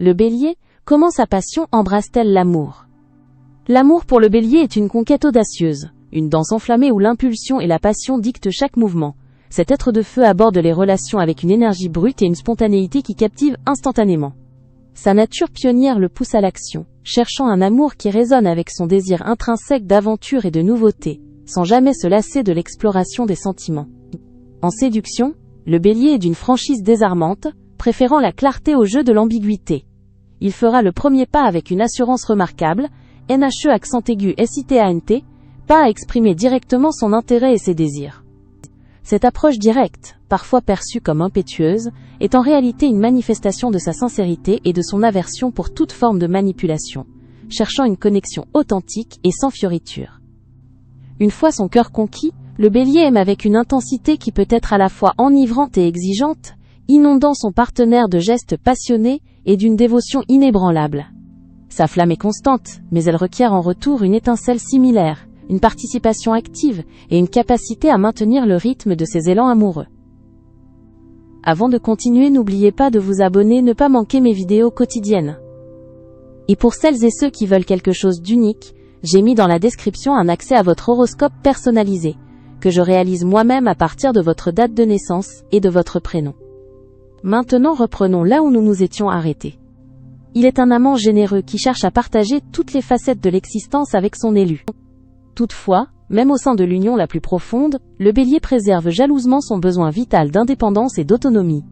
Le Bélier, comment sa passion embrasse-t-elle l'amour? L'amour pour le Bélier est une conquête audacieuse, une danse enflammée où l'impulsion et la passion dictent chaque mouvement. Cet être de feu aborde les relations avec une énergie brute et une spontanéité qui captive instantanément. Sa nature pionnière le pousse à l'action, cherchant un amour qui résonne avec son désir intrinsèque d'aventure et de nouveauté, sans jamais se lasser de l'exploration des sentiments. En séduction, le Bélier est d'une franchise désarmante, préférant la clarté au jeu de l'ambiguïté. Il fera le premier pas avec une assurance remarquable, NHE accent aigu SITANT, pas à exprimer directement son intérêt et ses désirs. Cette approche directe, parfois perçue comme impétueuse, est en réalité une manifestation de sa sincérité et de son aversion pour toute forme de manipulation, cherchant une connexion authentique et sans fioritures. Une fois son cœur conquis, le Bélier aime avec une intensité qui peut être à la fois enivrante et exigeante, inondant son partenaire de gestes passionnés et d'une dévotion inébranlable. Sa flamme est constante, mais elle requiert en retour une étincelle similaire, une participation active et une capacité à maintenir le rythme de ses élans amoureux. Avant de continuer, n'oubliez pas de vous abonner, ne pas manquer mes vidéos quotidiennes. Et pour celles et ceux qui veulent quelque chose d'unique, j'ai mis dans la description un accès à votre horoscope personnalisé, que je réalise moi-même à partir de votre date de naissance et de votre prénom. Maintenant reprenons là où nous nous étions arrêtés. Il est un amant généreux qui cherche à partager toutes les facettes de l'existence avec son élu. Toutefois, même au sein de l'union la plus profonde, le Bélier préserve jalousement son besoin vital d'indépendance et d'autonomie.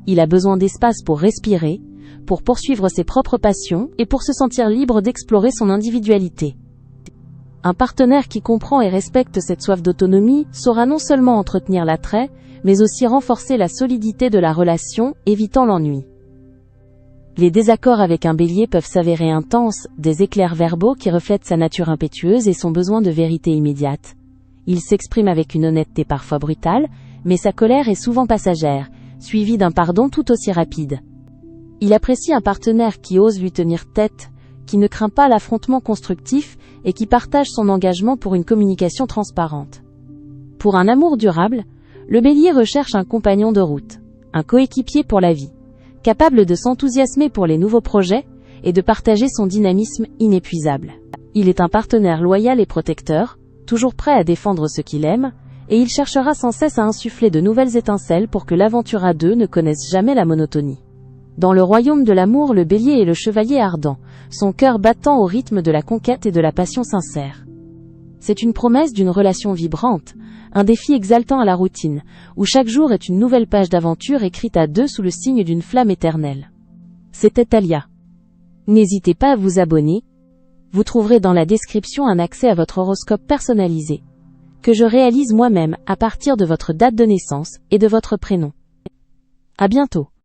Il a besoin d'espace pour respirer, pour poursuivre ses propres passions et pour se sentir libre d'explorer son individualité. Un partenaire qui comprend et respecte cette soif d'autonomie saura non seulement entretenir l'attrait, mais aussi renforcer la solidité de la relation, évitant l'ennui. Les désaccords avec un Bélier peuvent s'avérer intenses, des éclairs verbaux qui reflètent sa nature impétueuse et son besoin de vérité immédiate. Il s'exprime avec une honnêteté parfois brutale, mais sa colère est souvent passagère, suivie d'un pardon tout aussi rapide. Il apprécie un partenaire qui ose lui tenir tête, qui ne craint pas l'affrontement constructif et qui partage son engagement pour une communication transparente. Pour un amour durable, le Bélier recherche un compagnon de route, un coéquipier pour la vie, capable de s'enthousiasmer pour les nouveaux projets et de partager son dynamisme inépuisable. Il est un partenaire loyal et protecteur, toujours prêt à défendre ce qu'il aime, et il cherchera sans cesse à insuffler de nouvelles étincelles pour que l'aventure à deux ne connaisse jamais la monotonie. Dans le royaume de l'amour, le Bélier est le chevalier ardent, son cœur battant au rythme de la conquête et de la passion sincère. C'est une promesse d'une relation vibrante, un défi exaltant à la routine, où chaque jour est une nouvelle page d'aventure écrite à deux sous le signe d'une flamme éternelle. C'était Talia. N'hésitez pas à vous abonner. Vous trouverez dans la description un accès à votre horoscope personnalisé, que je réalise moi-même à partir de votre date de naissance et de votre prénom. À bientôt.